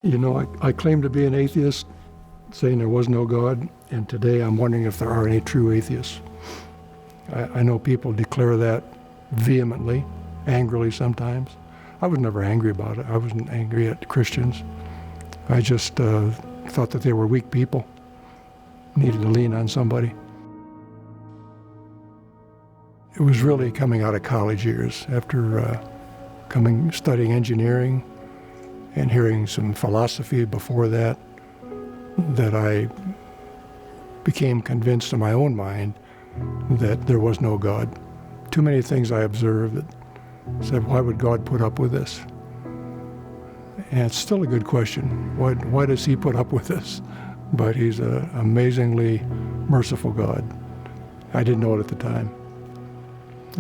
You know, I claim to be an atheist, saying there was no God, and today I'm wondering if there are any true atheists. I know people declare that vehemently, angrily sometimes. I was never angry about it. I wasn't angry at Christians. I just thought that they were weak people, needed to lean on somebody. It was really coming out of college years, after studying engineering and hearing some philosophy before that, that I became convinced in my own mind that there was no God. Too many things I observed that said, why would God put up with this? And it's still a good question. Why does he put up with this? But he's an amazingly merciful God. I didn't know it at the time.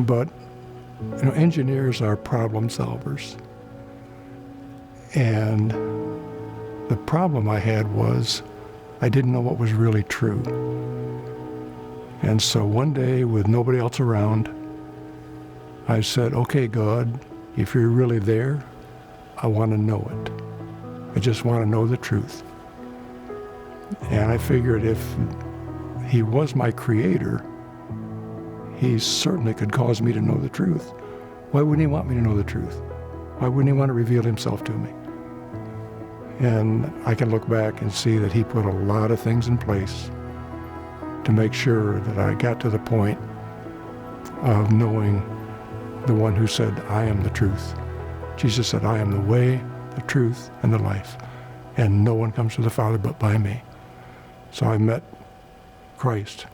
But engineers are problem solvers. And the problem I had was I didn't know what was really true. And so one day, with nobody else around, I said, okay, God, if you're really there, I want to know it. I just want to know the truth. And I figured if he was my creator, he certainly could cause me to know the truth. Why wouldn't he want me to know the truth? Why wouldn't he want to reveal himself to me? And I can look back and see that he put a lot of things in place to make sure that I got to the point of knowing the one who said, I am the truth. Jesus said, I am the way, the truth, and the life, and no one comes to the Father but by me. So I met Christ,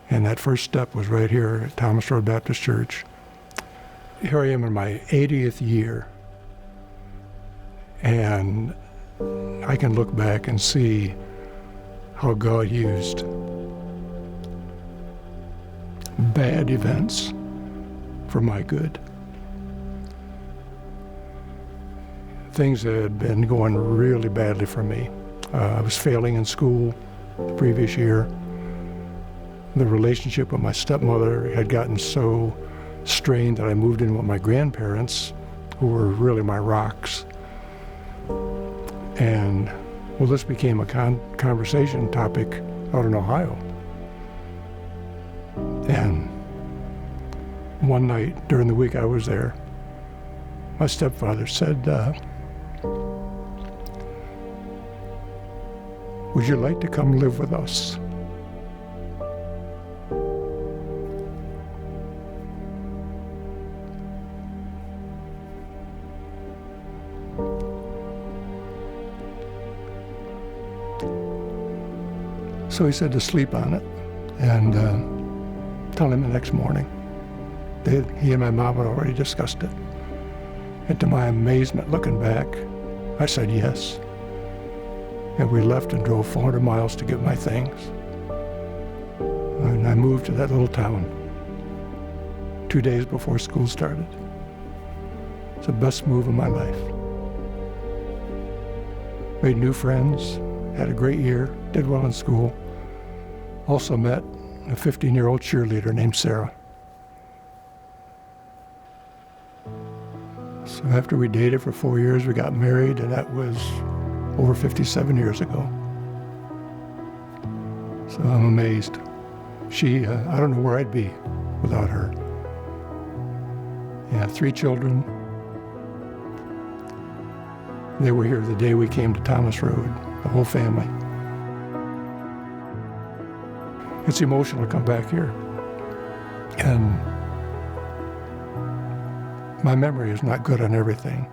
and that first step was right here at Thomas Road Baptist Church. Here I am in my 80th year, and I can look back and see how God used bad events for my good. Things that had been going really badly for me. I was failing in school the previous year. The relationship with my stepmother had gotten so strained that I moved in with my grandparents, who were really my rocks. And, well, this became a conversation topic out in Ohio. And one night during the week I was there, my stepfather said, would you like to come live with us? So he said to sleep on it and tell him the next morning. He and my mom had already discussed it. And to my amazement, looking back, I said yes. And we left and drove 400 miles to get my things. And I moved to that little town 2 days before school started. It's the best move of my life. Made new friends, had a great year, did well in school. Also met a 15-year-old cheerleader named Sarah. So after we dated for 4 years, we got married, and that was over 57 years ago. So I'm amazed. I don't know where I'd be without her. Yeah, 3 children. They were here the day we came to Thomas Road, the whole family. It's emotional to come back here. And my memory is not good on everything,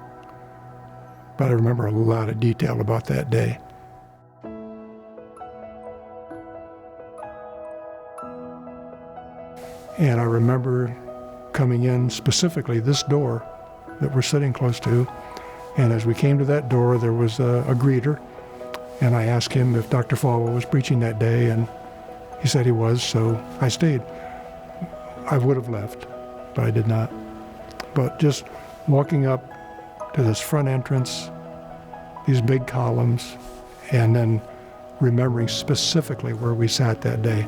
but I remember a lot of detail about that day. And I remember coming in specifically this door that we're sitting close to, and as we came to that door, there was a greeter, and I asked him if Dr. Falwell was preaching that day, and he said he was, so I stayed. I would have left, but I did not. But just walking up to this front entrance, these big columns, and then remembering specifically where we sat that day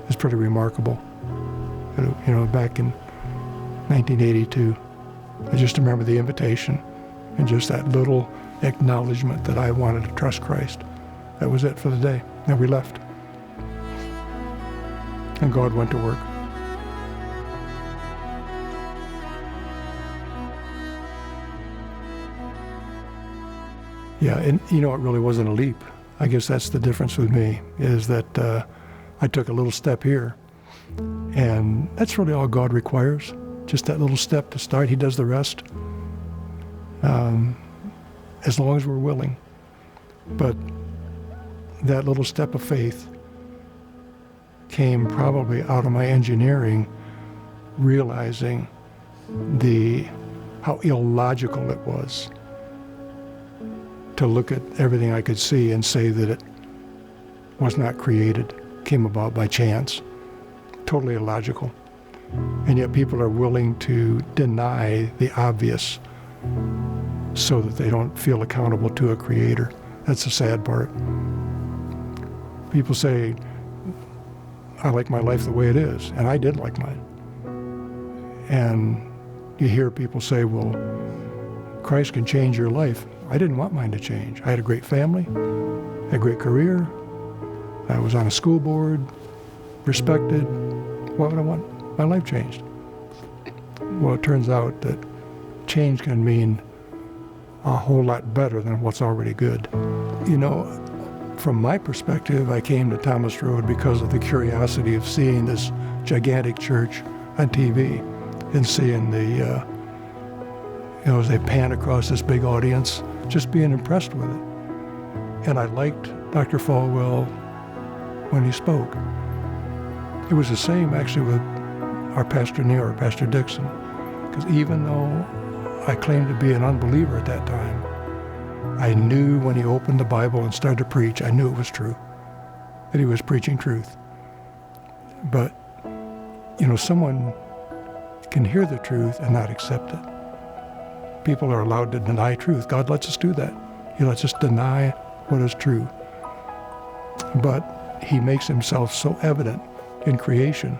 is pretty remarkable. Back in 1982, I just remember the invitation and just that little acknowledgement that I wanted to trust Christ. That was it for the day. And we left. And God went to work. Yeah, and you know, it really wasn't a leap. I guess that's the difference with me, is that I took a little step here. And that's really all God requires, just that little step to start. He does the rest, as long as we're willing. But that little step of faith came probably out of my engineering, realizing how illogical it was to look at everything I could see and say that it was not created, came about by chance. Totally illogical. And yet people are willing to deny the obvious so that they don't feel accountable to a creator. That's the sad part. People say, I like my life the way it is, and I did like mine. And you hear people say, well, Christ can change your life. I didn't want mine to change. I had a great family, a great career. I was on a school board, respected. What would I want? My life changed. Well, it turns out that change can mean a whole lot better than what's already good. You know, from my perspective, I came to Thomas Road because of the curiosity of seeing this gigantic church on TV and seeing as they pan across this big audience, just being impressed with it. And I liked Dr. Falwell when he spoke. It was the same actually with our pastor Neil, Pastor Dixon, because even though I claimed to be an unbeliever at that time, I knew when he opened the Bible and started to preach, I knew it was true, that he was preaching truth. But, you know, someone can hear the truth and not accept it. People are allowed to deny truth. God lets us do that. He lets us deny what is true. But he makes himself so evident in creation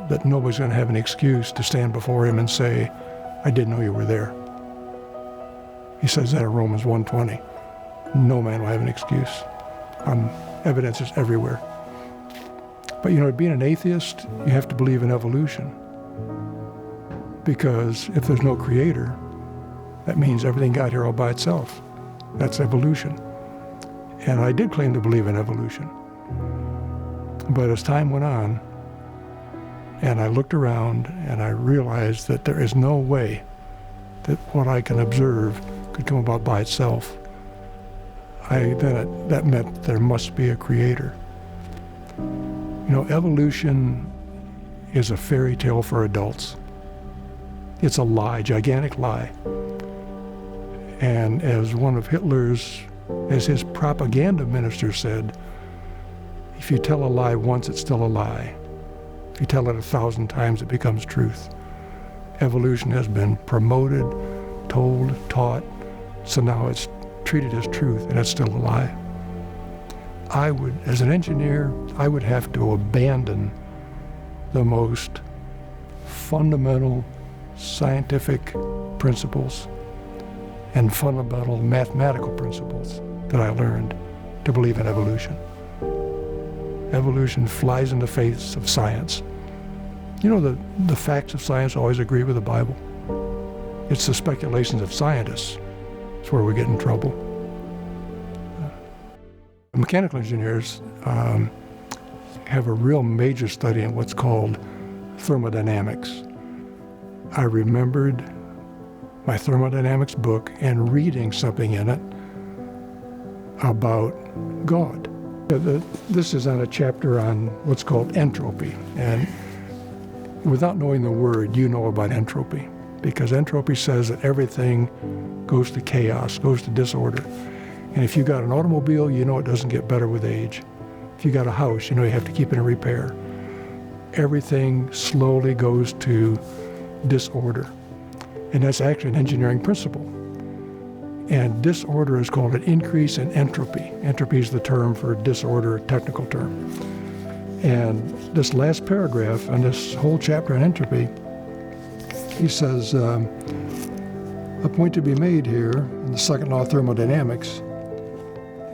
that nobody's going to have an excuse to stand before him and say, I didn't know you were there. He says that in Romans 1:20. No man will have an excuse. Evidence is everywhere. But you know, being an atheist, you have to believe in evolution. Because if there's no creator, that means everything got here all by itself. That's evolution. And I did claim to believe in evolution. But as time went on, and I looked around and I realized that there is no way that what I can observe could come about by itself, that meant there must be a creator. You know, evolution is a fairy tale for adults. It's a lie, gigantic lie. And as one of his propaganda minister said, if you tell a lie once, it's still a lie. If you tell it 1,000 times, it becomes truth. Evolution has been promoted, told, taught, so now it's treated as truth, and it's still a lie. As an engineer, I would have to abandon the most fundamental scientific principles and fundamental mathematical principles that I learned to believe in evolution. Evolution flies in the face of science. You know, the facts of science always agree with the Bible. It's the speculations of scientists that's where we get in trouble. Mechanical engineers have a real major study in what's called thermodynamics. I remembered my thermodynamics book and reading something in it about God. This is on a chapter on what's called entropy. And without knowing the word, you know about entropy, because entropy says that everything goes to chaos, goes to disorder. And if you got an automobile, you know it doesn't get better with age. If you got a house, you know you have to keep it in repair. Everything slowly goes to disorder. And that's actually an engineering principle. And disorder is called an increase in entropy. Entropy is the term for disorder, a technical term. And this last paragraph on this whole chapter on entropy, he says, a point to be made here, and the second law of thermodynamics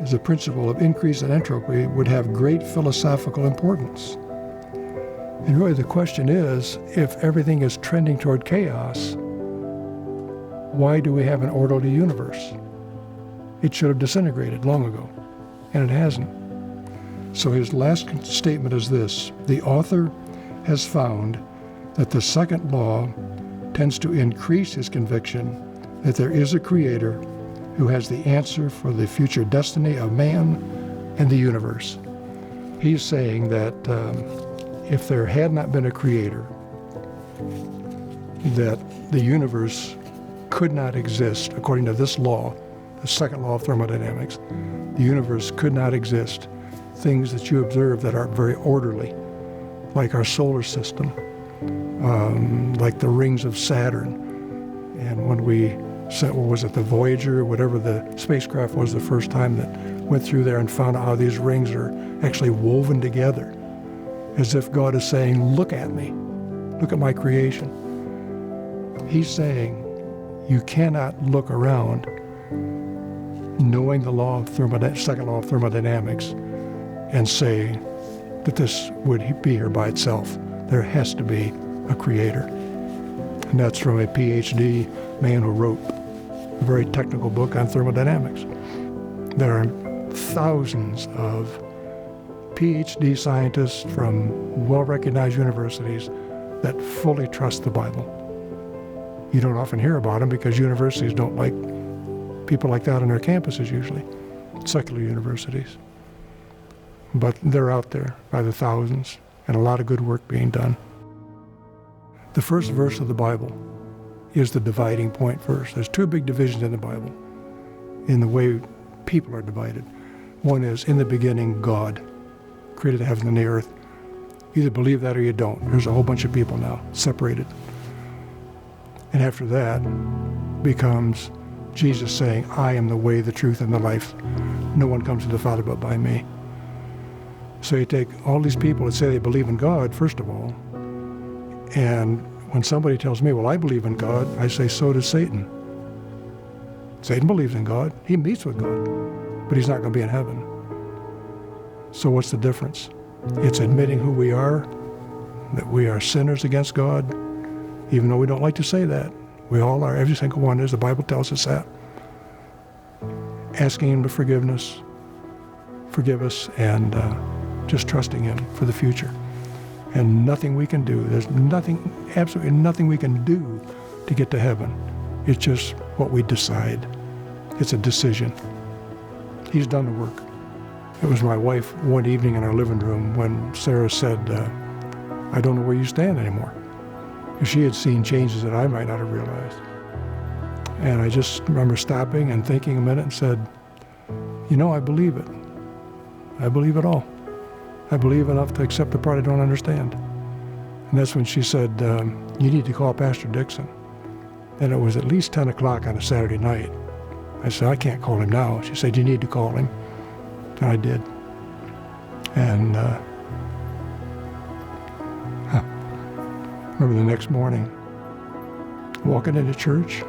is the principle of increase in entropy would have great philosophical importance. And really the question is, if everything is trending toward chaos, why do we have an orderly universe? It should have disintegrated long ago, and it hasn't. So his last statement is this: the author has found that the second law tends to increase his conviction that there is a creator who has the answer for the future destiny of man and the universe. He's saying that if there had not been a creator, that the universe could not exist according to this law, the second law of thermodynamics. The universe could not exist. Things that you observe that are very orderly, like our solar system, like the rings of Saturn. And when we sent, what was it, the Voyager, whatever the spacecraft was the first time that went through there and found out how these rings are actually woven together, as if God is saying, look at me, look at my creation. He's saying, you cannot look around knowing the law of second law of thermodynamics and say that this would be here by itself. There has to be a creator. And that's from a PhD man who wrote a very technical book on thermodynamics. There are thousands of PhD scientists from well-recognized universities that fully trust the Bible. You don't often hear about them because universities don't like people like that on their campuses usually, secular universities. But they're out there by the thousands, and a lot of good work being done. The first verse of the Bible is the dividing point verse. There's two big divisions in the Bible in the way people are divided. One is, in the beginning, God created the heaven and the earth. You either believe that or you don't. There's a whole bunch of people now separated. And after that becomes Jesus saying, I am the way, the truth, and the life. No one comes to the Father but by me. So you take all these people that say they believe in God, first of all, and when somebody tells me, well, I believe in God, I say, so does Satan. Satan believes in God. He meets with God, but he's not going to be in heaven. So what's the difference? It's admitting who we are, that we are sinners against God, even though we don't like to say that. We all are. Every single one is. The Bible tells us that. Asking him to forgive us, and just trusting him for the future. And nothing we can do. There's nothing, absolutely nothing we can do to get to heaven. It's just what we decide. It's a decision. He's done the work. It was my wife one evening in our living room when Sarah said, I don't know where you stand anymore. She had seen changes that I might not have realized. And I just remember stopping and thinking a minute and said, you know, I believe it. I believe it all. I believe enough to accept the part I don't understand. And that's when she said, you need to call Pastor Dixon. And it was at least 10 o'clock on a Saturday night. I said, I can't call him now. She said, you need to call him. And I did. And remember the next morning, walking into church,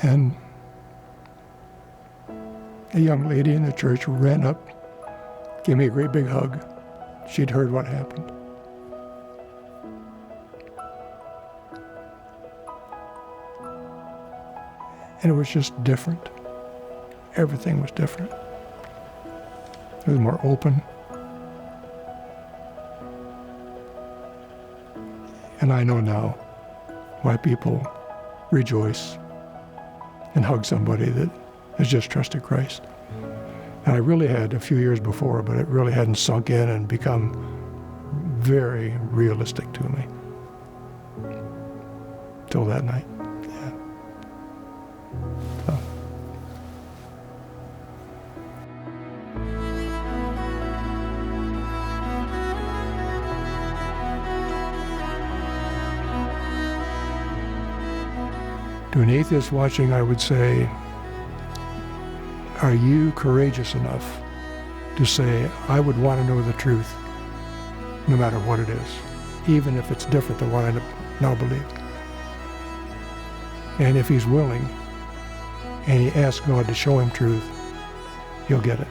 and a young lady in the church ran up, gave me a great big hug. She'd heard what happened. And it was just different. Everything was different. It was more open. And I know now why people rejoice and hug somebody that has just trusted Christ. And I really had a few years before, but it really hadn't sunk in and become very realistic to me till that night. Yeah. So. To an atheist watching, I would say, are you courageous enough to say, I would want to know the truth no matter what it is, even if it's different than what I now believe. And if he's willing, and he asks God to show him truth, he'll get it.